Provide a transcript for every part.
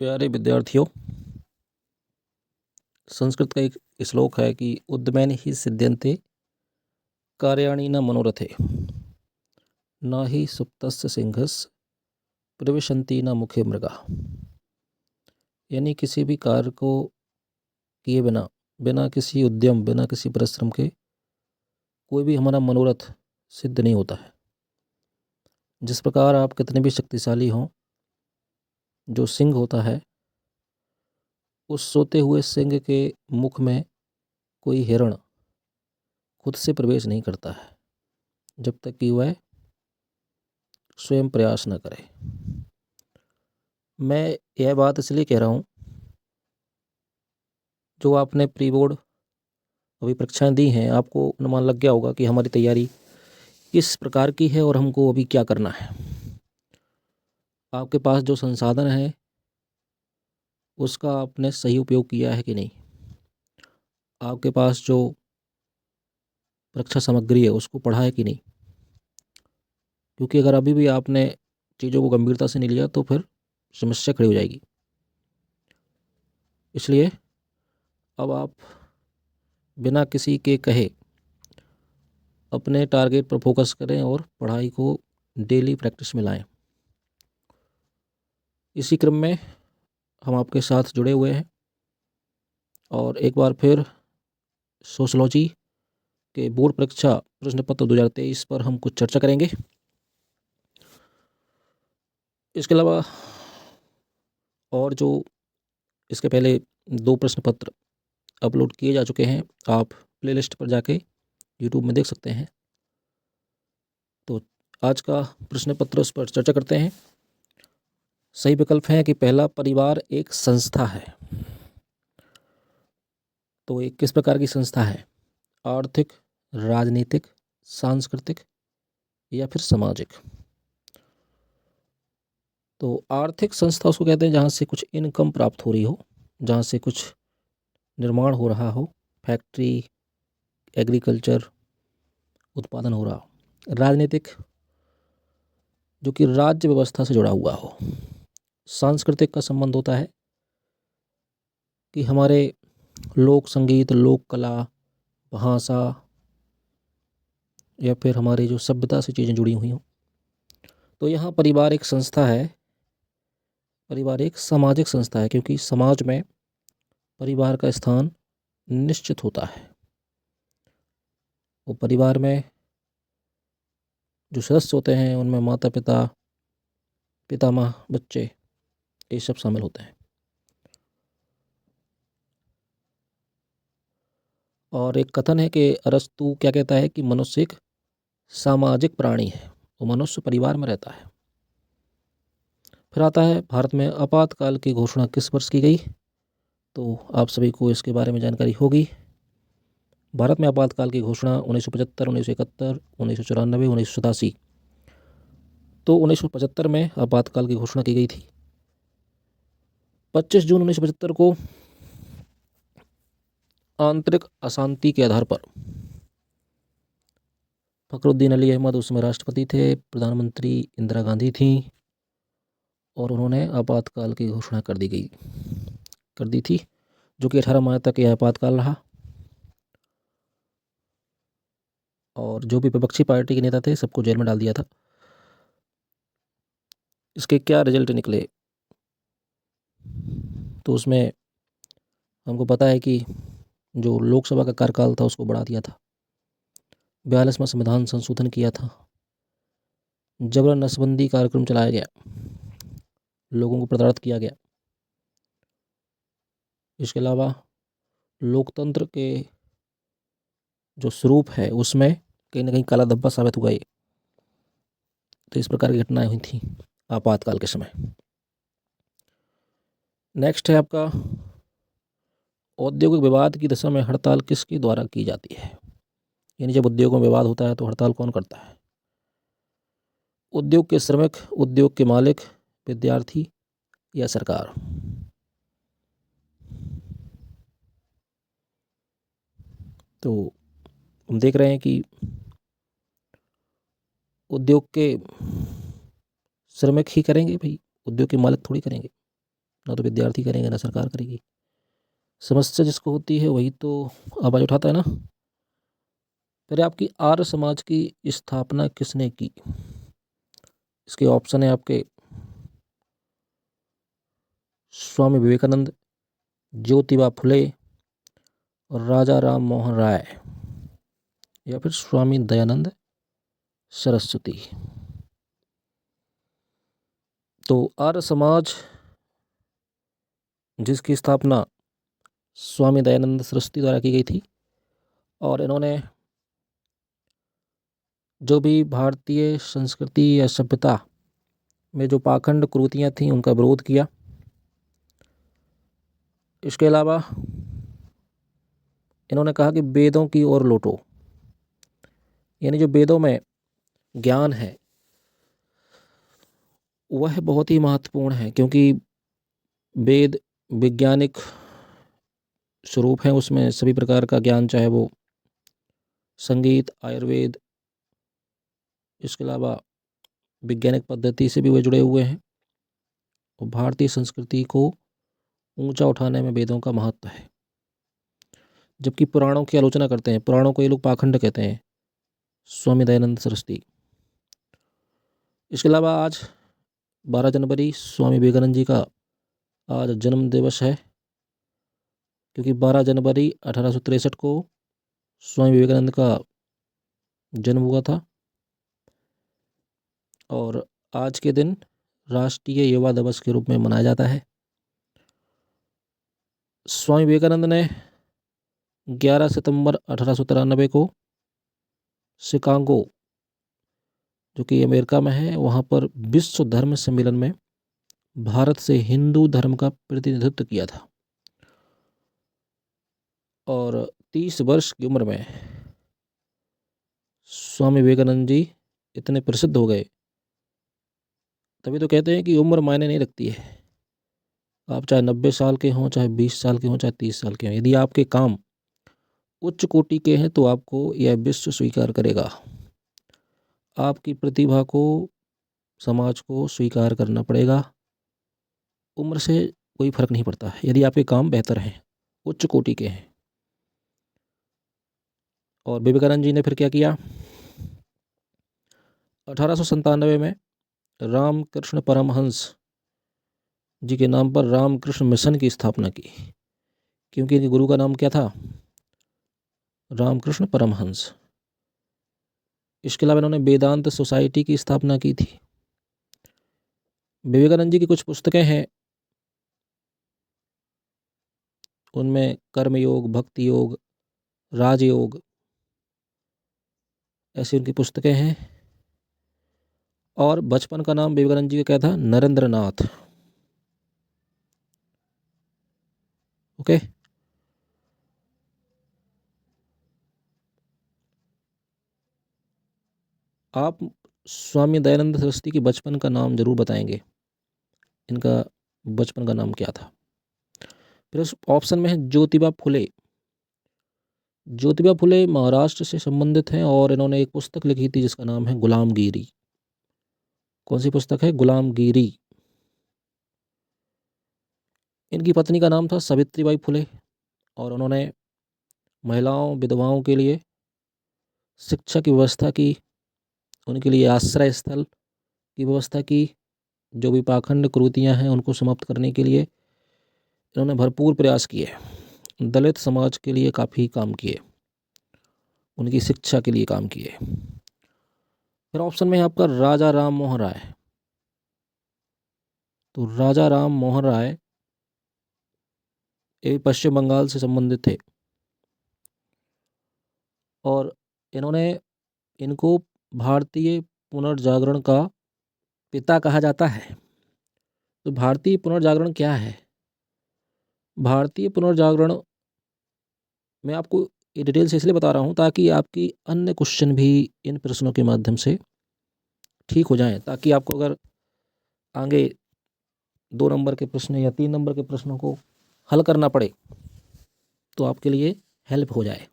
प्यारे विद्यार्थियों, संस्कृत का एक श्लोक है कि उद्यमेन ही सिद्ध्यन्ते कार्याणि न मनोरथे, न ही सुप्तस्य सिंहस्य प्रविशन्ति न मुखे मृगा। यानी किसी भी कार्य को किए बिना बिना किसी उद्यम, बिना किसी परिश्रम के कोई भी हमारा मनोरथ सिद्ध नहीं होता है। जिस प्रकार आप कितने भी शक्तिशाली हों, जो सिंह होता है उस सोते हुए सिंह के मुख में कोई हिरण खुद से प्रवेश नहीं करता है जब तक कि वह स्वयं प्रयास न करे। मैं यह बात इसलिए कह रहा हूँ, जो आपने प्री बोर्ड अभी परीक्षाएं दी हैं, आपको अनुमान लग गया होगा कि हमारी तैयारी किस प्रकार की है और हमको अभी क्या करना है। आपके पास जो संसाधन है उसका आपने सही उपयोग किया है कि नहीं। आपके पास जो परीक्षा सामग्री है उसको पढ़ा है कि नहीं। क्योंकि अगर अभी भी आपने चीज़ों को गंभीरता से नहीं लिया तो फिर समस्या खड़ी हो जाएगी। इसलिए अब आप बिना किसी के कहे अपने टारगेट पर फोकस करें और पढ़ाई को डेली प्रैक्टिस में लाएं। इसी क्रम में हम आपके साथ जुड़े हुए हैं और एक बार फिर सोशलॉजी के बोर्ड परीक्षा प्रश्न पत्र 2023 पर हम कुछ चर्चा करेंगे। इसके अलावा और जो इसके पहले 2 प्रश्न पत्र अपलोड किए जा चुके हैं, आप प्लेलिस्ट पर जाके यूट्यूब में देख सकते हैं। तो आज का प्रश्न पत्र उस पर चर्चा करते हैं। सही विकल्प है कि पहला, परिवार एक संस्था है। तो एक किस प्रकार की संस्था है? आर्थिक, राजनीतिक, सांस्कृतिक या फिर सामाजिक। तो आर्थिक संस्था उसको कहते हैं जहाँ से कुछ इनकम प्राप्त हो रही हो, जहाँ से कुछ निर्माण हो रहा हो, फैक्ट्री, एग्रीकल्चर, उत्पादन हो रहा हो। राजनीतिक, जो कि राज्य व्यवस्था से जुड़ा हुआ हो। सांस्कृतिक का संबंध होता है कि हमारे लोक संगीत, लोक कला, भाषा या फिर हमारी जो सभ्यता से चीज़ें जुड़ी हुई हों। तो यहाँ परिवार एक संस्था है। परिवार एक सामाजिक संस्था है क्योंकि समाज में परिवार का स्थान निश्चित होता है। वो परिवार में जो सदस्य होते हैं उनमें माता पिता, पितामह, बच्चे, ये सब शामिल होते हैं। और एक कथन है कि अरस्तु क्या कहता है कि मनुष्य एक सामाजिक प्राणी है, वो मनुष्य परिवार में रहता है। फिर आता है भारत में आपातकाल की घोषणा किस वर्ष की गई। तो आप सभी को इसके बारे में जानकारी होगी। भारत में आपातकाल की घोषणा 1975, 1971, 1994, 1987। तो 1975 में आपातकाल की घोषणा की गई थी। 25 जून 1975 को आंतरिक अशांति के आधार पर फखरुद्दीन अली अहमद उसमें राष्ट्रपति थे, प्रधानमंत्री इंदिरा गांधी थी और उन्होंने आपातकाल की घोषणा कर दी थी, जो कि 18 मार्च तक यह आपातकाल रहा। और जो भी विपक्षी पार्टी के नेता थे सबको जेल में डाल दिया था। इसके क्या रिजल्ट निकले, तो उसमें हमको पता है कि जो लोकसभा का कार्यकाल था उसको बढ़ा दिया था, 42वां संविधान संशोधन किया था, जबरन नसबंदी कार्यक्रम चलाया गया, लोगों को प्रताड़ित किया गया। इसके अलावा लोकतंत्र के जो स्वरूप है उसमें कहीं ना कहीं काला धब्बा साबित हुआ ये। तो इस प्रकार की घटनाएं हुई थी आपातकाल के समय। नेक्स्ट है आपका, औद्योगिक विवाद की दशा में हड़ताल किसके द्वारा की जाती है। यानी जब उद्योगों में विवाद होता है तो हड़ताल कौन करता है? उद्योग के श्रमिक, उद्योग के मालिक, विद्यार्थी या सरकार। तो हम देख रहे हैं कि उद्योग के श्रमिक ही करेंगे भाई, उद्योग के मालिक थोड़ी करेंगे। ना तो विद्यार्थी करेंगे ना सरकार करेगी। समस्या जिसको होती है वही तो आवाज़ उठाता है ना। फिर आपकी आर्य समाज की स्थापना किसने की? इसके ऑप्शन है आपके स्वामी विवेकानंद, ज्योतिबा फुले और राजा राम मोहन राय, या फिर स्वामी दयानंद सरस्वती। तो आर्य समाज जिसकी स्थापना स्वामी दयानंद सरस्वती द्वारा की गई थी, और इन्होंने जो भी भारतीय संस्कृति या सभ्यता में जो पाखंड कुरीतियाँ थीं उनका विरोध किया। इसके अलावा इन्होंने कहा कि वेदों की ओर लौटो, यानी जो वेदों में ज्ञान है वह बहुत ही महत्वपूर्ण है, क्योंकि वेद वैज्ञानिक स्वरूप है, उसमें सभी प्रकार का ज्ञान, चाहे वो संगीत, आयुर्वेद, इसके अलावा वैज्ञानिक पद्धति से भी वे जुड़े हुए हैं। और भारतीय संस्कृति को ऊंचा उठाने में वेदों का महत्व है। जबकि पुराणों की आलोचना करते हैं, पुराणों को ये लोग पाखंड कहते हैं, स्वामी दयानंद सरस्वती। इसके अलावा आज 12 जनवरी स्वामी विवेकानंद जी का आज जन्म दिवस है, क्योंकि 12 जनवरी 1863 को स्वामी विवेकानंद का जन्म हुआ था। और आज के दिन राष्ट्रीय युवा दिवस के रूप में मनाया जाता है। स्वामी विवेकानंद ने 11 सितंबर 1893 को शिकागो, जो कि अमेरिका में है, वहाँ पर विश्व धर्म सम्मेलन में भारत से हिंदू धर्म का प्रतिनिधित्व किया था। और 30 वर्ष की उम्र में स्वामी विवेकानंद जी इतने प्रसिद्ध हो गए। तभी तो कहते हैं कि उम्र मायने नहीं रखती है। आप चाहे 90 साल के हों, चाहे 20 साल के हों, चाहे 30 साल के हों, यदि आपके काम उच्च कोटि के हैं तो आपको यह विश्व स्वीकार करेगा। आपकी प्रतिभा को समाज को स्वीकार करना पड़ेगा। उम्र से कोई फर्क नहीं पड़ता है, यदि आपके काम बेहतर हैं, उच्च कोटि के हैं। और विवेकानंद जी ने फिर क्या किया? 1897 में रामकृष्ण परमहंस जी के नाम पर रामकृष्ण मिशन की स्थापना की, क्योंकि इनके गुरु का नाम क्या था? रामकृष्ण परमहंस। इसके अलावा इन्होंने वेदांत सोसाइटी की स्थापना की थी। विवेकानंद जी की कुछ पुस्तकें हैं, उनमें कर्मयोग, भक्ति योग, राजयोग, ऐसी उनकी पुस्तकें हैं। और बचपन का नाम विवेकानंद जी का क्या था? नरेंद्र नाथ। ओके। आप स्वामी दयानंद सरस्वती के बचपन का नाम जरूर बताएंगे, इनका बचपन का नाम क्या था? फिर उस ऑप्शन में है ज्योतिबा फुले। ज्योतिबा फुले महाराष्ट्र से संबंधित हैं और इन्होंने एक पुस्तक लिखी थी जिसका नाम है गुलामगिरी। कौन सी पुस्तक है? गुलामगिरी। इनकी पत्नी का नाम था सावित्रीबाई फुले, और उन्होंने महिलाओं, विधवाओं के लिए शिक्षा की व्यवस्था की, उनके लिए आश्रय स्थल की व्यवस्था की। जो भी पाखंड कुरीतियाँ हैं उनको समाप्त करने के लिए इन्होंने भरपूर प्रयास किए। दलित समाज के लिए काफ़ी काम किए, उनकी शिक्षा के लिए काम किए। फिर ऑप्शन में है आपका राजा राम मोहन राय। तो राजा राम मोहन राय ये भी पश्चिम बंगाल से संबंधित थे, और इनको भारतीय पुनर्जागरण का पिता कहा जाता है। तो भारतीय पुनर्जागरण क्या है? भारतीय पुनर्जागरण मैं आपको ये डिटेल से इसलिए बता रहा हूँ ताकि आपकी अन्य क्वेश्चन भी इन प्रश्नों के माध्यम से ठीक हो जाएं, ताकि आपको अगर आगे 2 नंबर के प्रश्न या 3 नंबर के प्रश्नों को हल करना पड़े तो आपके लिए हेल्प हो जाए।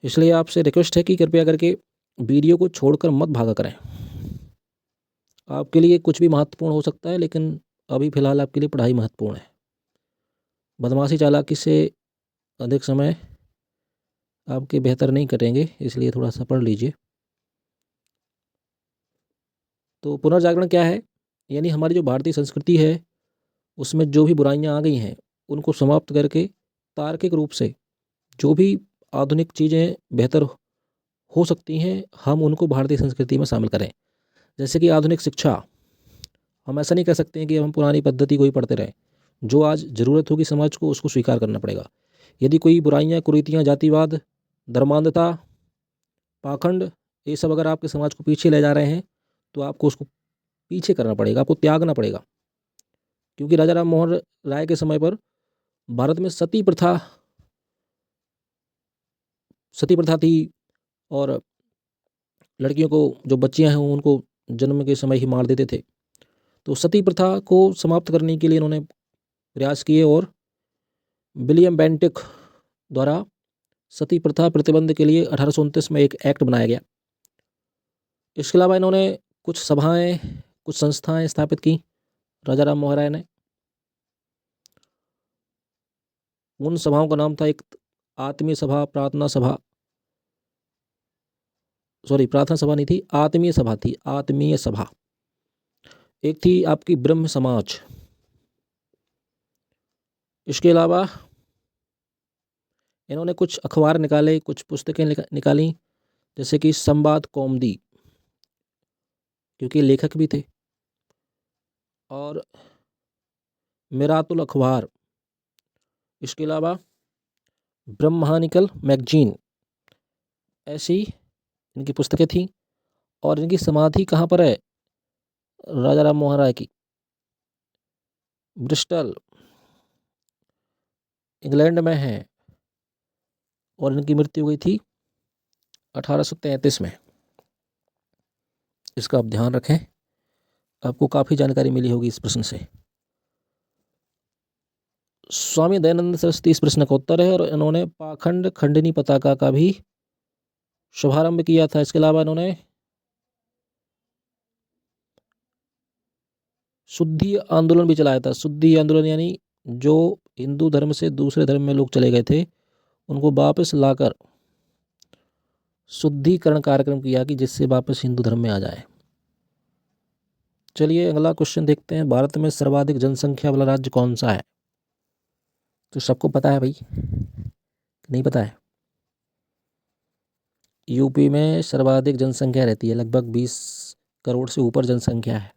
इसलिए आपसे रिक्वेस्ट है कि कृपया करके वीडियो को छोड़कर मत भागा करें। आपके लिए कुछ भी महत्वपूर्ण हो सकता है, लेकिन अभी फ़िलहाल आपके लिए पढ़ाई महत्वपूर्ण है। बदमाशी चालाकी से अधिक समय आपके बेहतर नहीं कटेंगे, इसलिए थोड़ा सा पढ़ लीजिए। तो पुनर्जागरण क्या है? यानी हमारी जो भारतीय संस्कृति है उसमें जो भी बुराइयां आ गई हैं उनको समाप्त करके तार्किक रूप से जो भी आधुनिक चीज़ें बेहतर हो सकती हैं हम उनको भारतीय संस्कृति में शामिल करें। जैसे कि आधुनिक शिक्षा, हम ऐसा नहीं कह सकते हैं कि हम पुरानी पद्धति को ही पढ़ते रहें। जो आज ज़रूरत होगी समाज को उसको स्वीकार करना पड़ेगा। यदि कोई बुराइयां, कुरीतियां, जातिवाद, धर्मांधता, पाखंड, ये सब अगर आपके समाज को पीछे ले जा रहे हैं तो आपको उसको पीछे करना पड़ेगा, आपको त्यागना पड़ेगा। क्योंकि राजा राम मोहन राय के समय पर भारत में सती प्रथा थी और लड़कियों को, जो बच्चियां हैं उनको जन्म के समय ही मार देते थे। तो सती प्रथा को समाप्त करने के लिए इन्होंने प्रयास किए और विलियम बेंटिक द्वारा सती प्रथा प्रतिबंध के लिए 1829 में एक एक्ट बनाया गया। इसके अलावा इन्होंने कुछ सभाएं, कुछ संस्थाएं स्थापित की राजा राम मोहन राय ने। उन सभाओं का नाम था, एक आत्मीय सभा, प्रार्थना सभा, सॉरी प्रार्थना सभा नहीं थी, आत्मीय सभा थी, आत्मीय सभा। एक थी आपकी ब्रह्म समाज। इसके अलावा इन्होंने कुछ अखबार निकाले, कुछ पुस्तकें निकाली, जैसे कि संवाद कौमुदी, क्योंकि लेखक भी थे, और मिरातुल अखबार। इसके अलावा ब्रह्मानिकल मैगजीन, ऐसी इनकी पुस्तकें थीं। और इनकी समाधि कहाँ पर है? राजा राम मोहन राय की ब्रिस्टल, इंग्लैंड में है, और इनकी मृत्यु हुई थी 1833 में। इसका आप ध्यान रखें, आपको काफ़ी जानकारी मिली होगी इस प्रश्न से। स्वामी दयानंद सरस्वती इस प्रश्न का उत्तर है, और इन्होंने पाखंड खंडनी पताका का भी शुभारंभ किया था। इसके अलावा इन्होंने शुद्धि आंदोलन भी चलाया था। शुद्धि आंदोलन यानी जो हिंदू धर्म से दूसरे धर्म में लोग चले गए थे उनको वापस लाकर शुद्धिकरण कार्यक्रम किया कि जिससे वापस हिंदू धर्म में आ जाए। चलिए अगला क्वेश्चन देखते हैं। भारत में सर्वाधिक जनसंख्या वाला राज्य कौन सा है? तो सबको पता है भाई, नहीं पता है? यूपी में सर्वाधिक जनसंख्या रहती है, लगभग 20 करोड़ से ऊपर जनसंख्या है।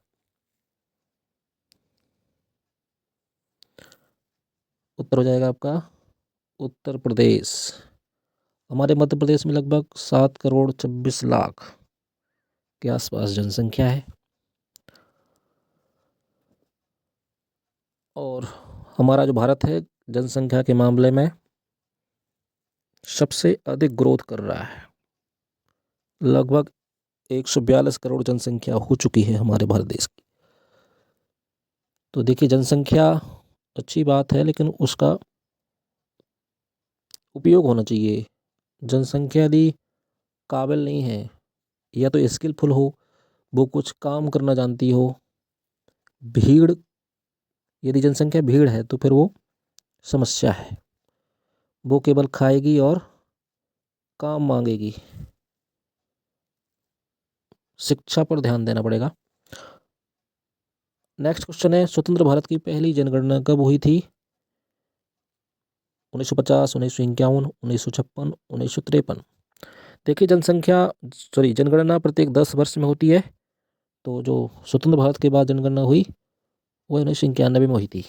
उत्तर हो जाएगा आपका उत्तर प्रदेश। हमारे मध्य प्रदेश में लगभग 7 करोड़ 26 लाख के आसपास जनसंख्या है। और हमारा जो भारत है जनसंख्या के मामले में सबसे अधिक ग्रोथ कर रहा है। लगभग 142 करोड़ जनसंख्या हो चुकी है हमारे भारत देश की। तो देखिए, जनसंख्या अच्छी बात है, लेकिन उसका उपयोग होना चाहिए। जनसंख्या यदि काबिल नहीं है, या तो स्किलफुल हो, वो कुछ काम करना जानती हो। भीड़, यदि जनसंख्या भीड़ है तो फिर वो समस्या है, वो केवल खाएगी और काम मांगेगी। शिक्षा पर ध्यान देना पड़ेगा। नेक्स्ट क्वेश्चन है, स्वतंत्र भारत की पहली जनगणना कब हुई थी? 1950, 1951, 1956, 1953। देखिए, जनगणना प्रत्येक 10 वर्ष में होती है। तो जो स्वतंत्र भारत के बाद जनगणना हुई वो 1991 में हुई थी।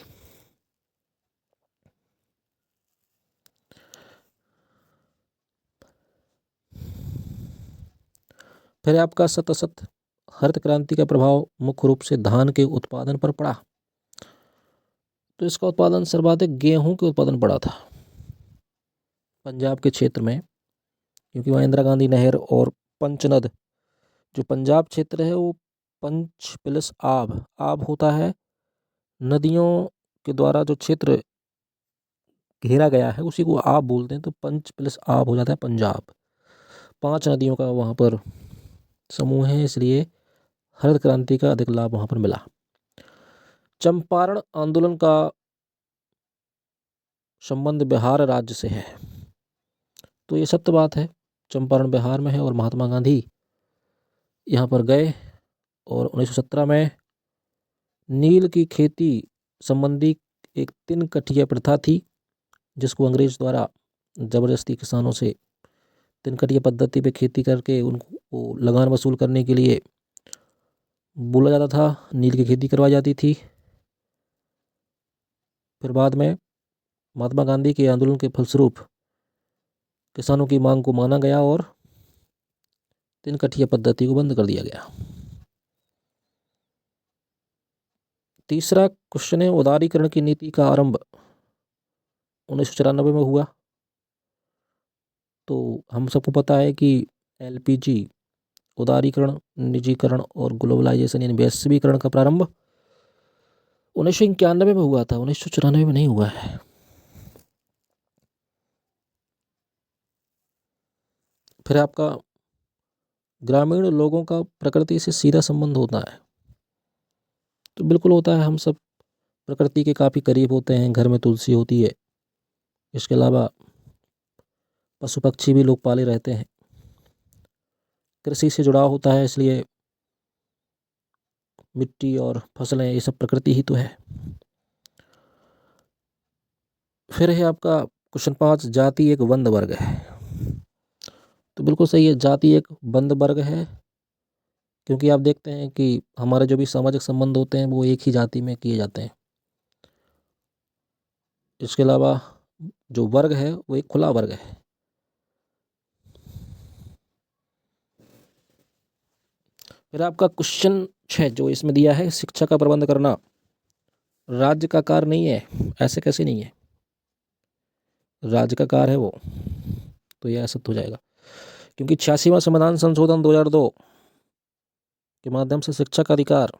फिर आपका सतसत हरित क्रांति का प्रभाव मुख्य रूप से धान के उत्पादन पर पड़ा। तो इसका उत्पादन सर्वाधिक गेहूं के उत्पादन पड़ा था पंजाब के क्षेत्र में, क्योंकि वहाँ इंदिरा गांधी नहर और पंचनद, जो पंजाब क्षेत्र है वो पंच प्लस आब, आब होता है नदियों के द्वारा जो क्षेत्र घेरा गया है उसी को आब बोलते हैं। तो पंच प्लस आब हो जाता है पंजाब। 5 नदियों का वहाँ पर समूह है, इसलिए हरित क्रांति का अधिक लाभ वहाँ पर मिला। चंपारण आंदोलन का संबंध बिहार राज्य से है। तो ये सत्य बात है, चंपारण बिहार में है और महात्मा गांधी यहाँ पर गए और 1917 में नील की खेती संबंधी एक तिनकठिया प्रथा थी, जिसको अंग्रेज द्वारा ज़बरदस्ती किसानों से तिनकठिया पद्धति पे खेती करके उनको लगान वसूल करने के लिए बोला जाता था, नील की खेती करवाई जाती थी। फिर बाद में महात्मा गांधी के आंदोलन के फलस्वरूप किसानों की मांग को माना गया और तिनकठिया पद्धति को बंद कर दिया गया। तीसरा क्वेश्चन है, उदारीकरण की नीति का आरंभ 1994 में हुआ। तो हम सबको पता है कि एलपीजी, उदारीकरण, निजीकरण और ग्लोबलाइजेशन यानी वैश्वीकरण का प्रारंभ 1991 में हुआ था, 1994 में नहीं हुआ है। फिर आपका ग्रामीण लोगों का प्रकृति से सीधा संबंध होता है। तो बिल्कुल होता है, हम सब प्रकृति के काफ़ी करीब होते हैं, घर में तुलसी होती है, इसके अलावा पशु पक्षी भी लोग पाले रहते हैं, कृषि से जुड़ाव होता है, इसलिए मिट्टी और फसलें ये सब प्रकृति ही तो है। फिर है आपका क्वेश्चन 5, जाति एक बंद वर्ग है। तो बिल्कुल सही है, जाति एक बंद वर्ग है, क्योंकि आप देखते हैं कि हमारे जो भी सामाजिक संबंध होते हैं वो एक ही जाति में किए जाते हैं। इसके अलावा जो वर्ग है वो एक खुला वर्ग है। फिर आपका क्वेश्चन 6 जो इसमें दिया है, शिक्षा का प्रबंध करना राज्य का कार्य नहीं है। ऐसे कैसे नहीं है, राज्य का कार्य है वो, तो यह असत्य हो जाएगा, क्योंकि 86वां संविधान संशोधन 2002 के माध्यम से शिक्षा का अधिकार,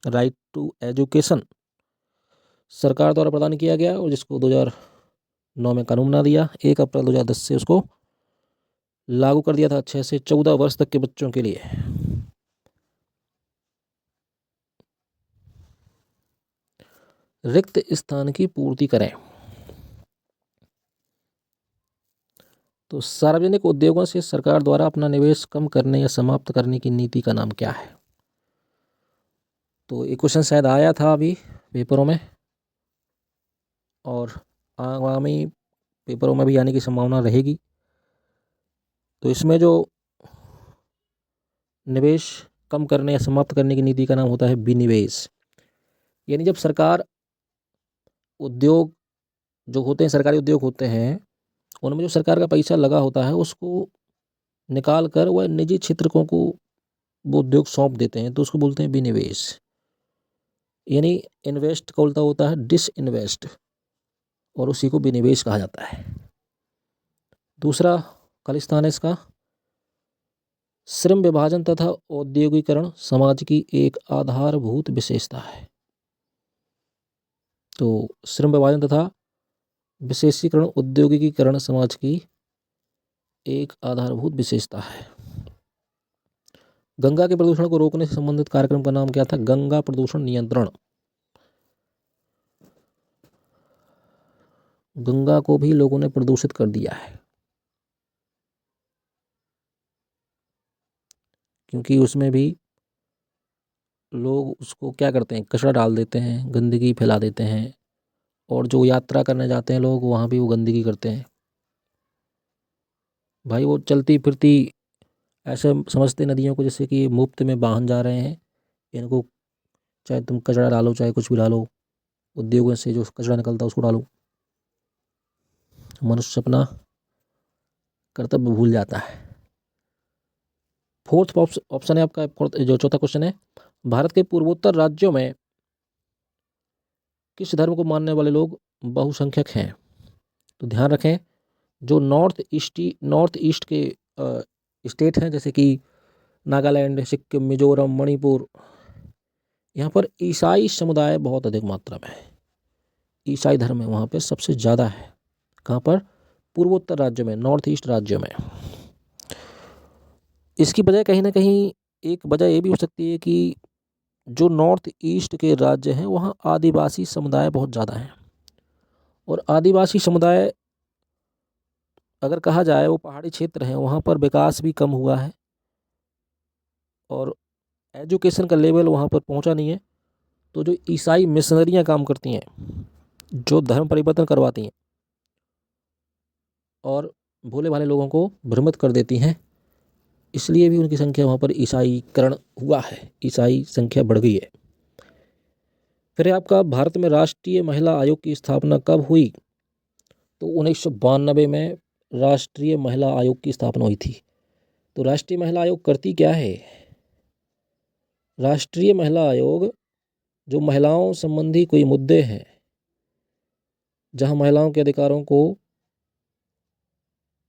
राइट टू एजुकेशन, सरकार द्वारा प्रदान किया गया और जिसको 2009 में कानून बना दिया। 1 अप्रैल 2010 से उसको लागू कर दिया था 6 से 14 वर्ष तक के बच्चों के लिए। रिक्त स्थान की पूर्ति करें। तो सार्वजनिक उद्योगों से सरकार द्वारा अपना निवेश कम करने या समाप्त करने की नीति का नाम क्या है? तो ये क्वेश्चन शायद आया था अभी पेपरों में, और आगामी पेपरों में भी आने की संभावना रहेगी। तो इसमें जो निवेश कम करने या समाप्त करने की नीति का नाम होता है विनिवेश। यानी जब सरकार उद्योग जो होते हैं, सरकारी उद्योग होते हैं, उनमें जो सरकार का पैसा लगा होता है उसको निकाल कर वह निजी क्षेत्रकों को वो उद्योग सौंप देते हैं, तो उसको बोलते हैं विनिवेश। यानी इन्वेस्ट का उल्टा होता है डिसइन्वेस्ट, और उसी को विनिवेश कहा जाता है। दूसरा खाली स्थान है इसका, श्रम विभाजन तथा औद्योगिकरण समाज की एक आधारभूत विशेषता है। तो श्रम विभाजन तथा विशेषीकरण, औद्योगिकीकरण समाज की एक आधारभूत विशेषता है। गंगा के प्रदूषण को रोकने से संबंधित कार्यक्रम का नाम क्या था? गंगा प्रदूषण नियंत्रण। गंगा को भी लोगों ने प्रदूषित कर दिया है, क्योंकि उसमें भी लोग उसको क्या करते हैं, कचरा डाल देते हैं, गंदगी फैला देते हैं, और जो यात्रा करने जाते हैं लोग वहाँ भी वो गंदगी करते हैं। भाई वो चलती फिरती ऐसे समझते नदियों को जैसे कि मुफ्त में वाहन जा रहे हैं, इनको चाहे तुम कचरा डालो चाहे कुछ भी डालो, उद्योगों से जो कचरा निकलता है उसको डालो। मनुष्य अपना कर्तव्य भूल जाता है। फोर्थ ऑप्शन है आपका, जो चौथा क्वेश्चन है, भारत के पूर्वोत्तर राज्यों में किस धर्म को मानने वाले लोग बहुसंख्यक हैं? तो ध्यान रखें, जो नॉर्थ ईस्ट के स्टेट हैं जैसे कि नागालैंड, सिक्किम, मिजोरम, मणिपुर, यहाँ पर ईसाई समुदाय बहुत अधिक मात्रा में है। ईसाई धर्म है वहाँ पे सबसे ज़्यादा है। कहाँ पर? पूर्वोत्तर राज्यों में, नॉर्थ ईस्ट राज्यों में। इसकी वजह कहीं ना कहीं एक वजह ये भी हो सकती है कि जो नॉर्थ ईस्ट के राज्य हैं वहाँ आदिवासी समुदाय बहुत ज़्यादा हैं, और आदिवासी समुदाय अगर कहा जाए वो पहाड़ी क्षेत्र हैं, वहाँ पर विकास भी कम हुआ है और एजुकेशन का लेवल वहाँ पर पहुँचा नहीं है। तो जो ईसाई मिशनरियाँ काम करती हैं, जो धर्म परिवर्तन करवाती हैं और भोले भाले लोगों को भ्रमित कर देती हैं, इसलिए भी उनकी संख्या वहाँ पर ईसाईकरण हुआ है, ईसाई संख्या बढ़ गई है। फिर आपका भारत में राष्ट्रीय महिला आयोग की स्थापना कब हुई? तो 1992 में राष्ट्रीय महिला आयोग की स्थापना हुई थी। तो राष्ट्रीय महिला आयोग करती क्या है? राष्ट्रीय महिला आयोग जो महिलाओं संबंधी कोई मुद्दे हैं, जहां महिलाओं के अधिकारों को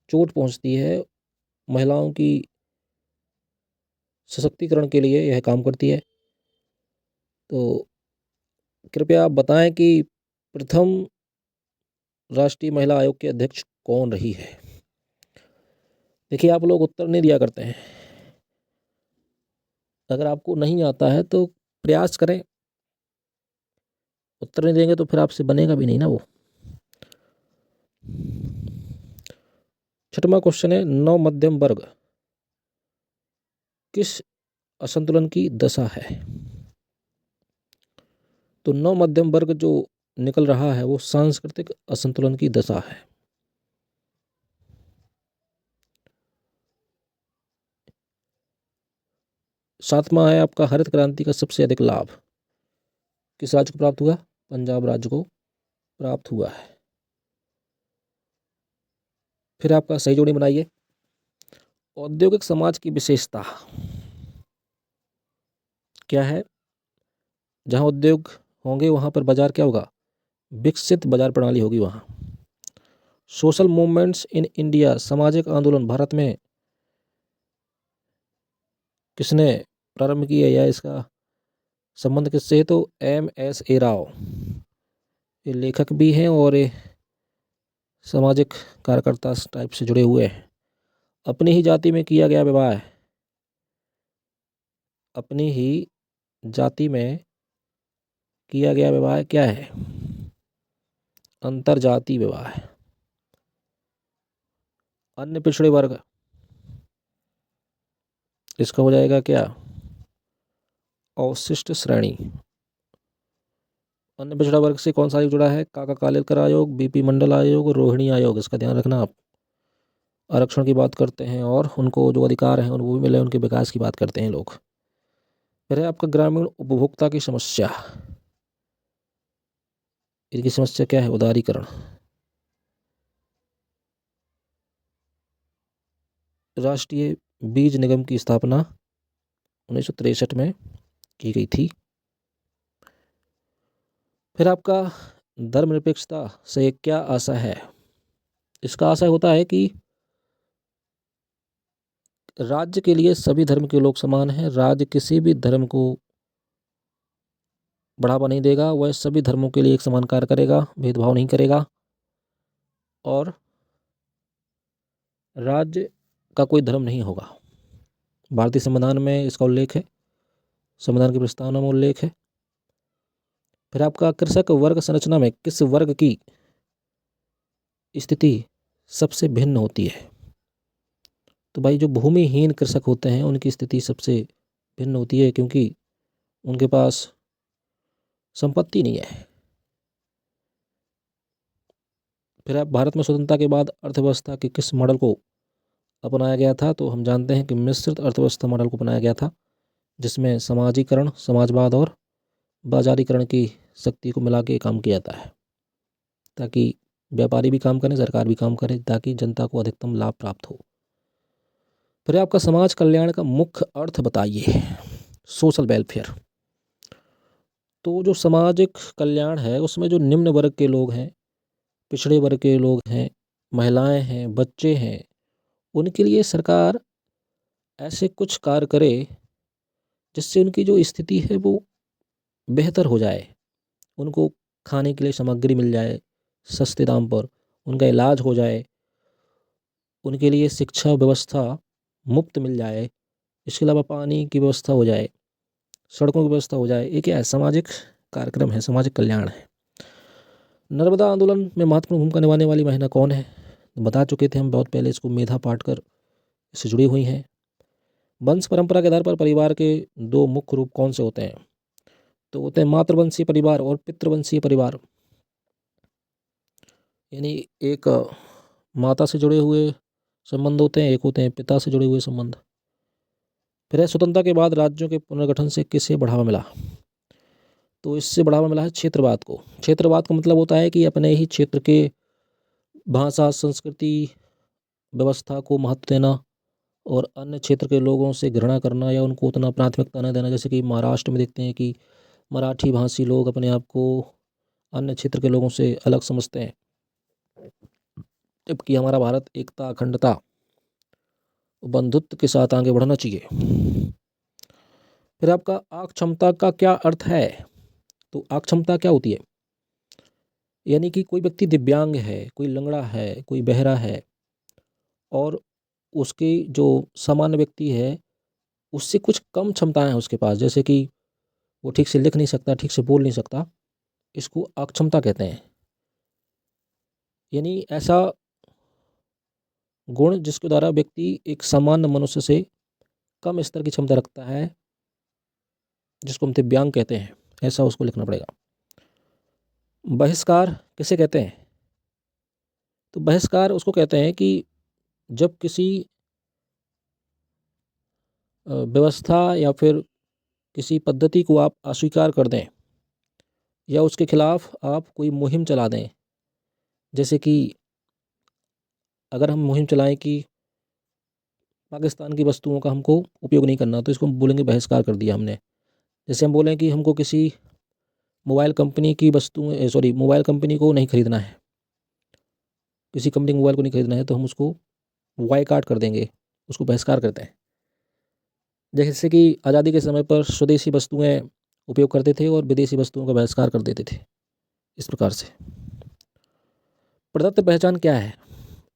चोट पहुंचती है, महिलाओं की सशक्तिकरण के लिए यह काम करती है। तो कृपया आप बताएं कि प्रथम राष्ट्रीय महिला आयोग के अध्यक्ष कौन रही है? देखिए, आप लोग उत्तर नहीं दिया करते हैं। अगर आपको नहीं आता है तो प्रयास करें, उत्तर नहीं देंगे तो फिर आपसे बनेगा भी नहीं ना वो। 6वां क्वेश्चन है, नौ मध्यम वर्ग किस असंतुलन की दशा है? तो नौ मध्यम वर्ग जो निकल रहा है वो सांस्कृतिक असंतुलन की दशा है। सातवां है आपका, हरित क्रांति का सबसे अधिक लाभ किस राज्य को प्राप्त हुआ? पंजाब राज्य को प्राप्त हुआ है। फिर आपका सही जोड़ी बनाइए। औद्योगिक समाज की विशेषता क्या है? जहां उद्योग होंगे वहां पर बाजार क्या होगा? विकसित बाजार प्रणाली होगी वहां। सोशल मूवमेंट्स इन इंडिया, सामाजिक आंदोलन भारत में किसने प्रारंभ किया या इसका संबंध किससे है? तो M.S. राव, ये लेखक भी हैं और ये सामाजिक कार्यकर्ता टाइप से जुड़े हुए हैं। अपनी ही जाति में किया गया विवाह, अपनी ही जाति में किया गया विवाह क्या है? अंतरजातीय विवाह है। अन्य पिछड़े वर्ग, इसका हो जाएगा क्या? अवशिष्ट श्रेणी। अन्य पिछड़ा वर्ग से कौन सा आयोग जुड़ा है? काका कालेलकर आयोग, बीपी मंडल आयोग, रोहिणी आयोग। इसका ध्यान रखना आप। आरक्षण की बात करते हैं और उनको जो अधिकार हैं वो भी मिले, उनके विकास की बात करते हैं लोग। फिर है आपका ग्रामीण उपभोक्ता की समस्या, इनकी समस्या क्या है? उदारीकरण। राष्ट्रीय बीज निगम की स्थापना 1963 में की गई थी। फिर आपका धर्मनिरपेक्षता से क्या आशा है? इसका आशय होता है कि राज्य के लिए सभी धर्म के लोग समान हैं, राज्य किसी भी धर्म को बढ़ावा नहीं देगा, वह सभी धर्मों के लिए एक समान कार्य करेगा, भेदभाव नहीं करेगा, और राज्य का कोई धर्म नहीं होगा। भारतीय संविधान में इसका उल्लेख है, संविधान की प्रस्तावना में उल्लेख है। फिर आपका कृषक वर्ग संरचना में किस वर्ग की स्थिति सबसे भिन्न होती है? तो भाई जो भूमिहीन कृषक होते हैं उनकी स्थिति सबसे भिन्न होती है, क्योंकि उनके पास संपत्ति नहीं है। फिर आप भारत में स्वतंत्रता के बाद अर्थव्यवस्था के किस मॉडल को अपनाया गया था? तो हम जानते हैं कि मिश्रित अर्थव्यवस्था मॉडल को अपनाया गया था, जिसमें समाजीकरण, समाजवाद और बाजारीकरण की शक्ति को मिला के काम किया जाता है, ताकि व्यापारी भी काम करें, सरकार भी काम करे, ताकि जनता को अधिकतम लाभ प्राप्त हो। फिर आपका समाज कल्याण का मुख्य अर्थ बताइए। Social welfare. तो जो सामाजिक कल्याण है उसमें जो निम्न वर्ग के लोग हैं, पिछड़े वर्ग के लोग हैं, महिलाएं हैं, बच्चे हैं, उनके लिए सरकार ऐसे कुछ कार्य करे जिससे उनकी जो स्थिति है वो बेहतर हो जाए। उनको खाने के लिए सामग्री मिल जाए सस्ते दाम पर, उनका इलाज हो जाए, उनके लिए शिक्षा व्यवस्था मुफ्त मिल जाए, इसके अलावा पानी की व्यवस्था हो जाए, सड़कों की व्यवस्था हो जाए। ये क्या है? सामाजिक कार्यक्रम है, सामाजिक कल्याण है। नर्मदा आंदोलन में महत्वपूर्ण भूमिका निभाने वाली महिला कौन है? बता चुके थे हम बहुत पहले इसको, मेधा पाटकर इससे जुड़ी हुई हैं। वंश परंपरा के आधार पर परिवार के दो मुख्य रूप कौन से होते हैं? तो होते हैं मातृवंशीय परिवार और पितृवंशीय परिवार। यानी एक माता से जुड़े हुए संबंध होते हैं, एक होते हैं पिता से जुड़े हुए संबंध। फिर है स्वतंत्रता के बाद राज्यों के पुनर्गठन से किसे बढ़ावा मिला? तो इससे बढ़ावा मिला है क्षेत्रवाद को। क्षेत्रवाद का मतलब होता है कि अपने ही क्षेत्र के भाषा, संस्कृति, व्यवस्था को महत्व देना और अन्य क्षेत्र के लोगों से घृणा करना या उनको उतना प्राथमिकता न देना। जैसे कि महाराष्ट्र में देखते हैं कि मराठी भाषी लोग अपने आप को अन्य क्षेत्र के लोगों से अलग समझते हैं, जबकि हमारा भारत एकता, अखंडता, बंधुत्व के साथ आगे बढ़ना चाहिए। फिर आपका अक्षमता का क्या अर्थ है? तो अक्षमता क्या होती है? यानी कि कोई व्यक्ति दिव्यांग है, कोई लंगड़ा है, कोई बहरा है और उसकी जो सामान्य व्यक्ति है उससे कुछ कम क्षमताएं हैं उसके पास, जैसे कि वो ठीक से लिख नहीं सकता, ठीक से बोल नहीं सकता, इसको अक्षमता कहते हैं। यानी ऐसा गुण जिसके द्वारा व्यक्ति एक सामान्य मनुष्य से कम स्तर की क्षमता रखता है, जिसको हम दिव्यांग कहते हैं, ऐसा उसको लिखना पड़ेगा। बहिष्कार किसे कहते हैं? तो बहिष्कार उसको कहते हैं कि जब किसी व्यवस्था या फिर किसी पद्धति को आप अस्वीकार कर दें या उसके खिलाफ आप कोई मुहिम चला दें। जैसे कि अगर हम मुहिम चलाएं कि पाकिस्तान की वस्तुओं का हमको उपयोग नहीं करना, तो इसको हम बोलेंगे बहिष्कार कर दिया हमने। जैसे हम बोलें कि हमको किसी मोबाइल कंपनी की वस्तुएं मोबाइल कंपनी को नहीं खरीदना है, किसी कंपनी के मोबाइल को नहीं खरीदना है, तो हम उसको बॉयकॉट कर देंगे, उसको बहिष्कार करते हैं। जैसे कि आज़ादी के समय पर स्वदेशी वस्तुएं उपयोग करते थे और विदेशी वस्तुओं का बहिष्कार कर देते थे। इस प्रकार से प्रदत्त पहचान क्या है?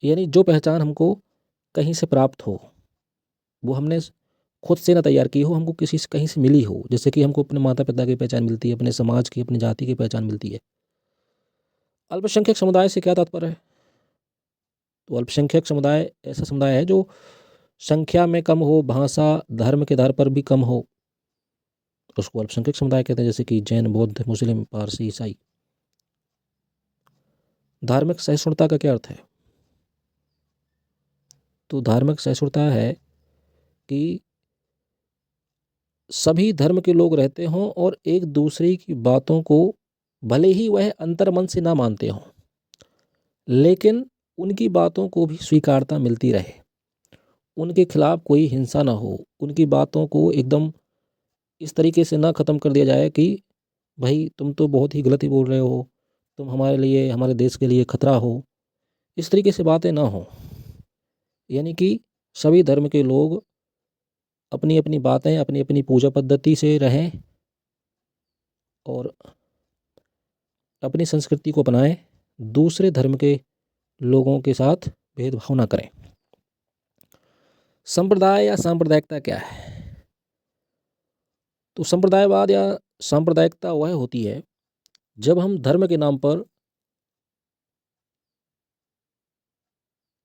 यानी जो पहचान हमको कहीं से प्राप्त हो, वो हमने खुद से ना तैयार की हो, हमको किसी से कहीं से मिली हो। जैसे कि हमको अपने माता पिता की पहचान मिलती है, अपने समाज की, अपनी जाति की पहचान मिलती है। अल्पसंख्यक समुदाय से क्या तात्पर्य है? तो अल्पसंख्यक समुदाय ऐसा समुदाय है जो संख्या में कम हो, भाषा, धर्म के आधार पर भी कम हो, उसको अल्पसंख्यक समुदाय कहते हैं। जैसे कि जैन, बौद्ध, मुस्लिम, पारसी, ईसाई। धार्मिक सहिष्णुता का क्या अर्थ है? तो धार्मिक सहिष्णुता है कि सभी धर्म के लोग रहते हों और एक दूसरे की बातों को भले ही वह अंतर्मन से ना मानते हों, लेकिन उनकी बातों को भी स्वीकारता मिलती रहे, उनके खिलाफ कोई हिंसा ना हो, उनकी बातों को एकदम इस तरीके से ना ख़त्म कर दिया जाए कि भाई तुम तो बहुत ही गलत ही बोल रहे हो, तुम हमारे लिए, हमारे देश के लिए खतरा हो, इस तरीके से बातें ना हो। यानी कि सभी धर्म के लोग अपनी अपनी बातें, अपनी अपनी पूजा पद्धति से रहें और अपनी संस्कृति को अपनाएं, दूसरे धर्म के लोगों के साथ भेदभाव ना करें। संप्रदाय या सांप्रदायिकता क्या है? तो संप्रदायवाद या सांप्रदायिकता वह होती है जब हम धर्म के नाम पर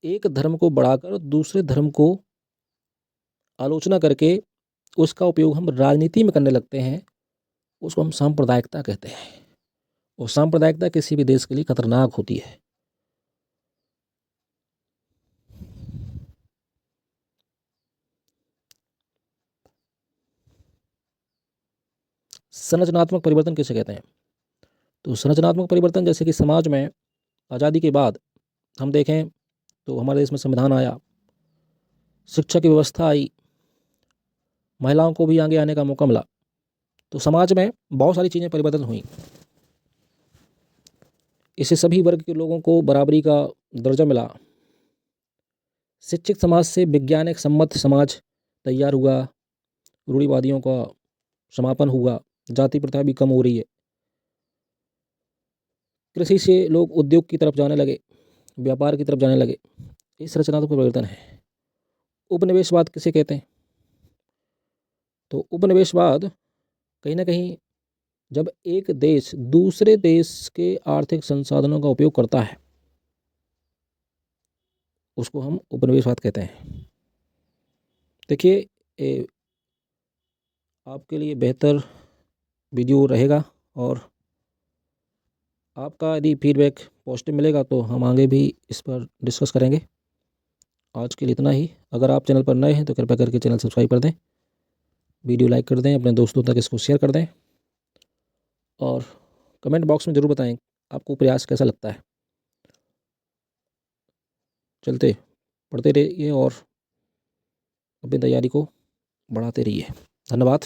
एक धर्म को बढ़ाकर दूसरे धर्म को आलोचना करके उसका उपयोग हम राजनीति में करने लगते हैं, उसको हम सांप्रदायिकता कहते हैं। और सांप्रदायिकता किसी भी देश के लिए खतरनाक होती है। संरचनात्मक परिवर्तन किसे कहते हैं? तो संरचनात्मक परिवर्तन जैसे कि समाज में आज़ादी के बाद हम देखें तो हमारे देश में संविधान आया, शिक्षा की व्यवस्था आई, महिलाओं को भी आगे आने का मौका मिला, तो समाज में बहुत सारी चीज़ें परिवर्तन हुई। इससे सभी वर्ग के लोगों को बराबरी का दर्जा मिला। शिक्षित समाज से वैज्ञानिक सम्मत समाज तैयार हुआ, रूढ़िवादियों का समापन हुआ, जाति प्रथा भी कम हो रही है। कृषि से लोग उद्योग की तरफ जाने लगे, व्यापार की तरफ जाने लगे। इस रचनात्मक परिवर्तन है। उपनिवेशवाद किसे कहते हैं? तो उपनिवेशवाद कहीं ना कहीं जब एक देश दूसरे देश के आर्थिक संसाधनों का उपयोग करता है उसको हम उपनिवेशवाद कहते हैं। देखिए, आपके लिए बेहतर वीडियो रहेगा और आपका यदि फीडबैक पॉजिटिव मिलेगा तो हम आगे भी इस पर डिस्कस करेंगे। आज के लिए इतना ही। अगर आप चैनल पर नए हैं तो कृपया करके चैनल सब्सक्राइब कर दें, वीडियो लाइक कर दें, अपने दोस्तों तक इसको शेयर कर दें और कमेंट बॉक्स में ज़रूर बताएं आपको प्रयास कैसा लगता है। चलते पढ़ते रहिए और अपनी तैयारी को बढ़ाते रहिए। धन्यवाद।